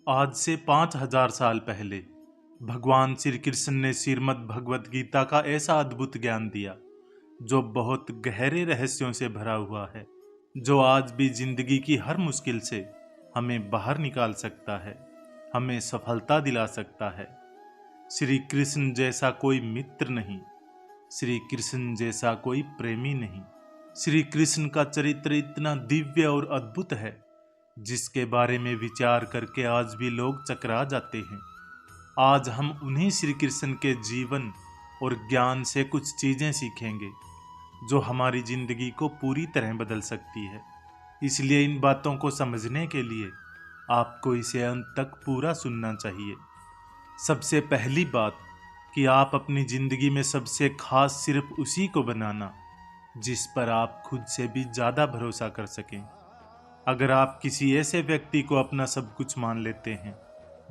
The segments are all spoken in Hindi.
आज से 5000 साल पहले भगवान श्री कृष्ण ने श्रीमद् भगवत गीता का ऐसा अद्भुत ज्ञान दिया जो बहुत गहरे रहस्यों से भरा हुआ है, जो आज भी जिंदगी की हर मुश्किल से हमें बाहर निकाल सकता है, हमें सफलता दिला सकता है। श्री कृष्ण जैसा कोई मित्र नहीं, श्री कृष्ण जैसा कोई प्रेमी नहीं। श्री कृष्ण का चरित्र इतना दिव्य और अद्भुत है जिसके बारे में विचार करके आज भी लोग चकरा जाते हैं। आज हम उन्हीं श्री कृष्ण के जीवन और ज्ञान से कुछ चीजें सीखेंगे जो हमारी जिंदगी को पूरी तरह बदल सकती है। इसलिए इन बातों को समझने के लिए आपको इसे अंत तक पूरा सुनना चाहिए। सबसे पहली बात कि आप अपनी जिंदगी में सबसे खास सिर्फ उसी को बनाना जिस पर आप खुद से भी ज्यादा भरोसा कर सकें। अगर आप किसी ऐसे व्यक्ति को अपना सब कुछ मान लेते हैं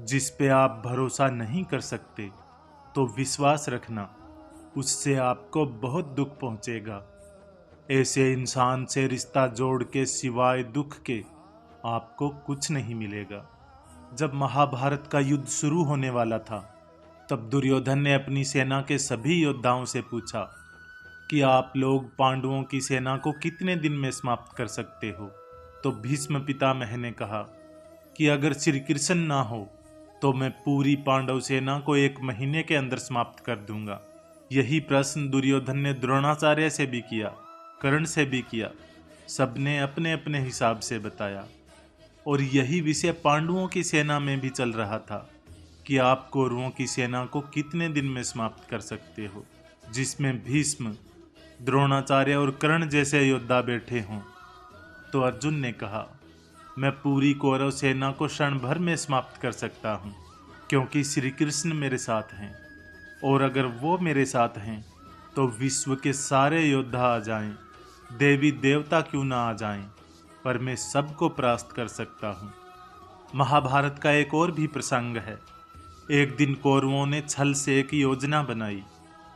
जिस पे आप भरोसा नहीं कर सकते, तो विश्वास रखना उससे आपको बहुत दुख पहुंचेगा। ऐसे इंसान से रिश्ता जोड़ के सिवाय दुख के आपको कुछ नहीं मिलेगा। जब महाभारत का युद्ध शुरू होने वाला था, तब दुर्योधन ने अपनी सेना के सभी योद्धाओं से पूछा कि आप लोग पांडवों की सेना को कितने दिन में समाप्त कर सकते हो। तो भीष्म पितामह ने कहा कि अगर श्री कृष्ण ना हो तो मैं पूरी पांडव सेना को 1 महीने के अंदर समाप्त कर दूंगा। यही प्रश्न दुर्योधन ने द्रोणाचार्य से भी किया, कर्ण से भी किया। सबने अपने अपने हिसाब से बताया और यही विषय पांडवों की सेना में भी चल रहा था कि आप कौरवों की सेना को कितने दिन में समाप्त कर सकते हो, जिसमें भीष्म, द्रोणाचार्य और कर्ण जैसे योद्धा बैठे हों। तो अर्जुन ने कहा, मैं पूरी कौरव सेना को क्षण भर में समाप्त कर सकता हूँ, क्योंकि श्री कृष्ण मेरे साथ हैं, और अगर वो मेरे साथ हैं तो विश्व के सारे योद्धा आ जाएं, देवी देवता क्यों ना आ जाएं, पर मैं सबको परास्त कर सकता हूँ। महाभारत का एक और भी प्रसंग है। एक दिन कौरवों ने छल से एक योजना बनाई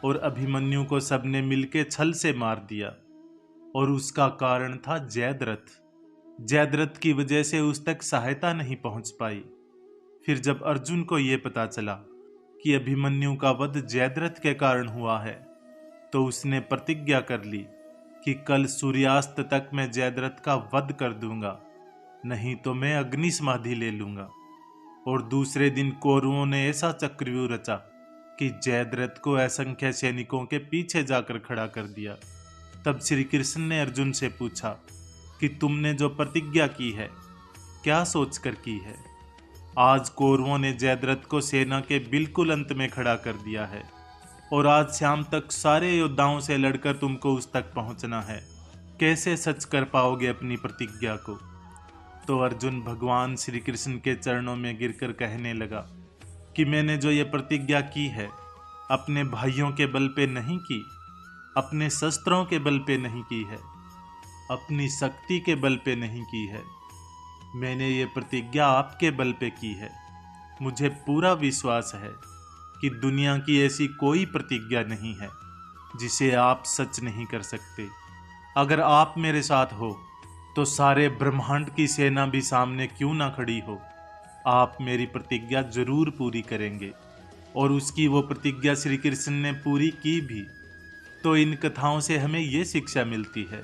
और अभिमन्यु को सबने मिलकर छल से मार दिया, और उसका कारण था जयद्रथ। जयद्रथ की वजह से उस तक सहायता नहीं पहुंच पाई। फिर जब अर्जुन को यह पता चला कि अभिमन्यु का वध जयद्रथ के कारण हुआ है, तो उसने प्रतिज्ञा कर ली कि कल सूर्यास्त तक मैं जयद्रथ का वध कर दूंगा, नहीं तो मैं अग्नि समाधि ले लूंगा। और दूसरे दिन कौरवों ने ऐसा चक्रव्यूह रचा कि जयद्रथ को असंख्य सैनिकों के पीछे जाकर खड़ा कर दिया। तब श्री कृष्ण ने अर्जुन से पूछा कि तुमने जो प्रतिज्ञा की है, क्या सोचकर की है? आज कौरवों ने जयद्रथ को सेना के बिल्कुल अंत में खड़ा कर दिया है, और आज शाम तक सारे योद्धाओं से लड़कर तुमको उस तक पहुंचना है। कैसे सच कर पाओगे अपनी प्रतिज्ञा को? तो अर्जुन भगवान श्री कृष्ण के चरणों में गिरकर कहने लगा कि मैंने जो ये प्रतिज्ञा की है, अपने भाइयों के बल पे नहीं की, अपने शस्त्रों के बल पे नहीं की है, अपनी शक्ति के बल पे नहीं की है। मैंने ये प्रतिज्ञा आपके बल पे की है। मुझे पूरा विश्वास है कि दुनिया की ऐसी कोई प्रतिज्ञा नहीं है जिसे आप सच नहीं कर सकते। अगर आप मेरे साथ हो तो सारे ब्रह्मांड की सेना भी सामने क्यों ना खड़ी हो, आप मेरी प्रतिज्ञा जरूर पूरी करेंगे। और उसकी वो प्रतिज्ञा श्री कृष्ण ने पूरी की भी। तो इन कथाओं से हमें ये शिक्षा मिलती है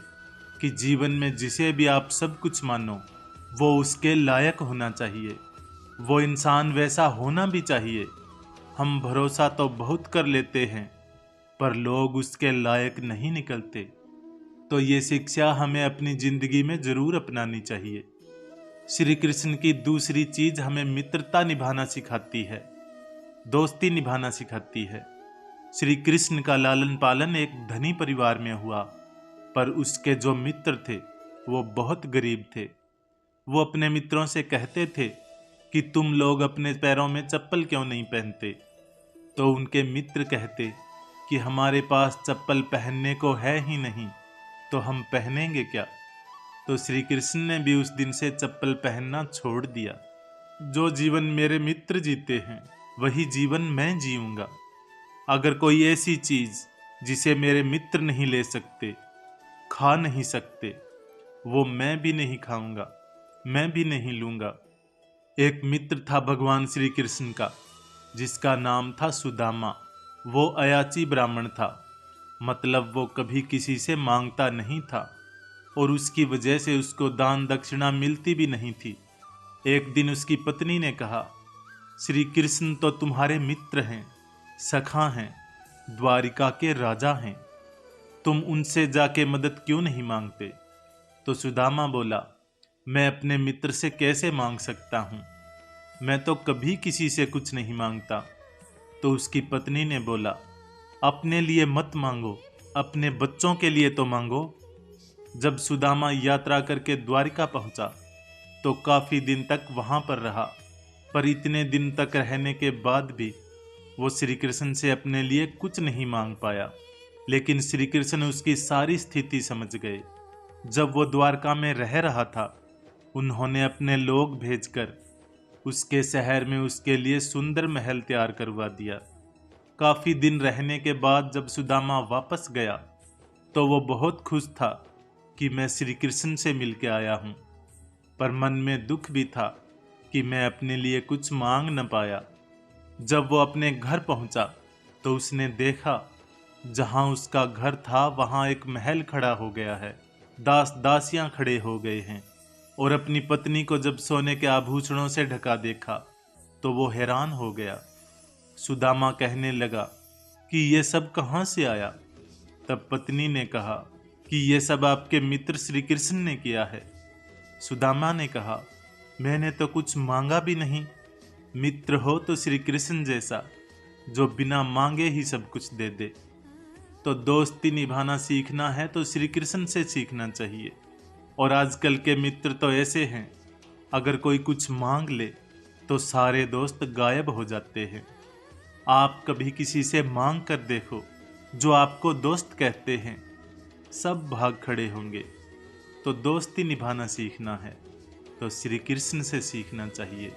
कि जीवन में जिसे भी आप सब कुछ मानो, वो उसके लायक होना चाहिए, वो इंसान वैसा होना भी चाहिए। हम भरोसा तो बहुत कर लेते हैं, पर लोग उसके लायक नहीं निकलते। तो ये शिक्षा हमें अपनी जिंदगी में जरूर अपनानी चाहिए। श्री कृष्ण की दूसरी चीज हमें मित्रता निभाना सिखाती है, दोस्ती निभाना सिखाती है। श्री कृष्ण का लालन पालन एक धनी परिवार में हुआ, पर उसके जो मित्र थे वो बहुत गरीब थे। वो अपने मित्रों से कहते थे कि तुम लोग अपने पैरों में चप्पल क्यों नहीं पहनते? तो उनके मित्र कहते कि हमारे पास चप्पल पहनने को है ही नहीं, तो हम पहनेंगे क्या? तो श्री कृष्ण ने भी उस दिन से चप्पल पहनना छोड़ दिया। जो जीवन मेरे मित्र जीते हैं वही जीवन मैं जीऊंगा। अगर कोई ऐसी चीज जिसे मेरे मित्र नहीं ले सकते, खा नहीं सकते, वो मैं भी नहीं खाऊंगा, मैं भी नहीं लूंगा। एक मित्र था भगवान श्री कृष्ण का, जिसका नाम था सुदामा। वो अयाची ब्राह्मण था, मतलब वो कभी किसी से मांगता नहीं था और उसकी वजह से उसको दान दक्षिणा मिलती भी नहीं थी। एक दिन उसकी पत्नी ने कहा, श्री कृष्ण तो तुम्हारे मित्र हैं, सखा हैं, द्वारिका के राजा हैं, तुम उनसे जाके मदद क्यों नहीं मांगते? तो सुदामा बोला, मैं अपने मित्र से कैसे मांग सकता हूँ, मैं तो कभी किसी से कुछ नहीं मांगता। तो उसकी पत्नी ने बोला, अपने लिए मत मांगो, अपने बच्चों के लिए तो मांगो। जब सुदामा यात्रा करके द्वारिका पहुंचा तो काफी दिन तक वहां पर रहा, पर इतने दिन तक रहने के बाद भी वो श्री कृष्ण से अपने लिए कुछ नहीं मांग पाया। लेकिन श्री कृष्ण उसकी सारी स्थिति समझ गए। जब वो द्वारका में रह रहा था, उन्होंने अपने लोग भेजकर उसके शहर में उसके लिए सुंदर महल तैयार करवा दिया। काफी दिन रहने के बाद जब सुदामा वापस गया तो वो बहुत खुश था कि मैं श्री कृष्ण से मिलके आया हूँ, पर मन में दुख भी था कि मैं अपने लिए कुछ मांग न पाया। जब वो अपने घर पहुंचा तो उसने देखा, जहां उसका घर था वहां एक महल खड़ा हो गया है, दास दासियां खड़े हो गए हैं, और अपनी पत्नी को जब सोने के आभूषणों से ढका देखा तो वो हैरान हो गया। सुदामा कहने लगा कि ये सब कहाँ से आया? तब पत्नी ने कहा कि ये सब आपके मित्र श्री कृष्ण ने किया है। सुदामा ने कहा, मैंने तो कुछ मांगा भी नहीं। मित्र हो तो श्री कृष्ण जैसा, जो बिना मांगे ही सब कुछ दे दे। तो दोस्ती निभाना सीखना है तो श्री कृष्ण से सीखना चाहिए। और आजकल के मित्र तो ऐसे हैं, अगर कोई कुछ मांग ले तो सारे दोस्त गायब हो जाते हैं। आप कभी किसी से मांग कर देखो, जो आपको दोस्त कहते हैं सब भाग खड़े होंगे। तो दोस्ती निभाना सीखना है तो श्री कृष्ण से सीखना चाहिए।